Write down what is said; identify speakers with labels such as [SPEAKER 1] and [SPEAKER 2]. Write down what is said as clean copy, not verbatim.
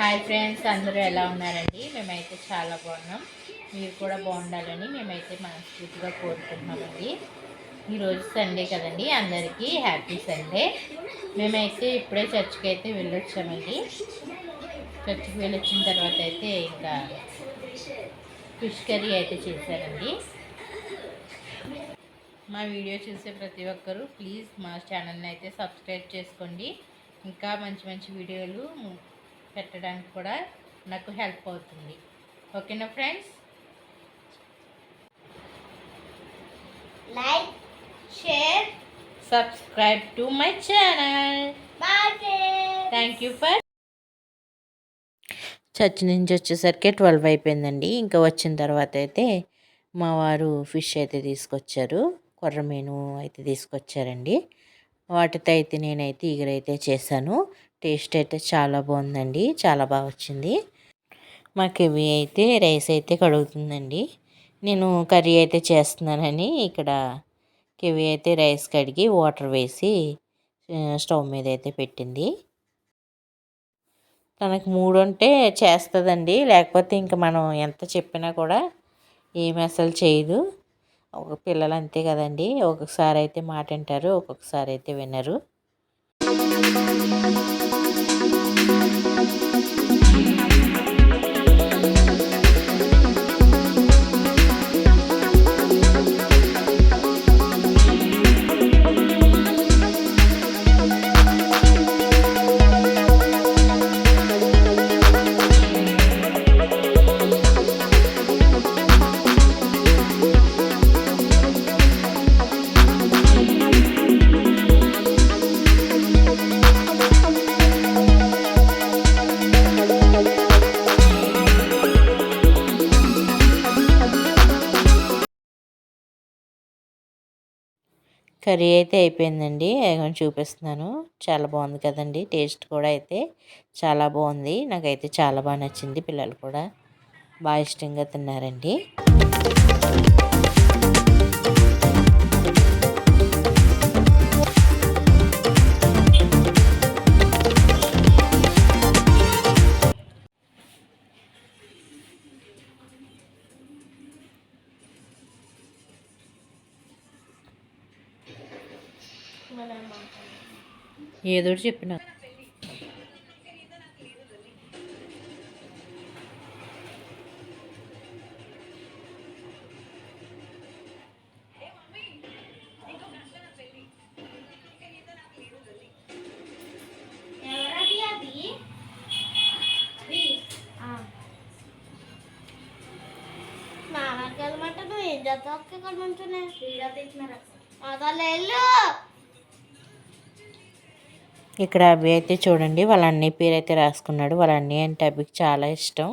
[SPEAKER 1] Hi friends, అందరూ ఎలా ఉన్నారండి? మేమైతే చాలా బాగున్నాం. మీరు కూడా బాగుండాలని మేమైతే మనస్ఫూర్తిగా కోరుకుంటున్నామండి. ఈరోజు సండే కదండి, అందరికీ హ్యాపీ సండే. మేమైతే ఇప్పుడే చర్చికి అయితే వెళ్ళొచ్చామండి. చర్చికి వెళ్ళొచ్చిన తర్వాత అయితే ఇంకా ఫిష్ కర్రీ అయితే చేశారండి. మా వీడియో చూసే ప్రతి ఒక్కరూ ప్లీజ్ మా ఛానల్ని అయితే సబ్స్క్రైబ్ చేసుకోండి. ఇంకా మంచి మంచి వీడియోలు పెట్టడానికి కూడా నాకు హెల్ప్ అవుతుంది. ఓకేనా friends? Like, share, subscribe to my channel. Thank you for. Church నుంచి వచ్చేసరికి 12 అయిపోయిందండి. ఇంకా వచ్చిన తర్వాత అయితే మా వారు ఫిష్ అయితే తీసుకొచ్చారు, కొర్రమీను అయితే తీసుకొచ్చారండి. వాటితో అయితే నేనైతే ఈగరైతే చేశాను. టేస్ట్ అయితే చాలా బాగుందండి, చాలా బాగా వచ్చింది. మాకు ఇవి అయితే రైస్ అయితే కడుగుతుందండి. నేను కర్రీ అయితే చేస్తున్నానని ఇక్కడ కివి అయితే రైస్ కడిగి వాటర్ వేసి స్టవ్ మీద అయితే పెట్టింది. తనకు మూడు ఉంటే చేస్తుందండి, లేకపోతే ఇంకా మనం ఎంత చెప్పినా కూడా ఏమి అసలు చేయదు. ఒక పిల్లలు అంతే కదండి, ఒక్కొక్కసారి అయితే మాట వింటారు, ఒక్కొక్కసారి అయితే వినరు. కర్రీ అయితే అయిపోయిందండి, చూపిస్తున్నాను. చాలా బాగుంది కదండి, టేస్ట్ కూడా అయితే చాలా బాగుంది. నాకైతే చాలా బాగా నచ్చింది. పిల్లలు కూడా బాగా ఇష్టంగా తిన్నారండి. ఏదో చెప్పిన ఏం చేస్తావు ఇక్కడ నుంచునే ఇక్కడ అవి అయితే చూడండి, వాళ్ళ అన్నయ్య పేరు అయితే రాసుకున్నాడు. వాళ్ళ అన్నయ్య అంటే అభికి చాలా ఇష్టం.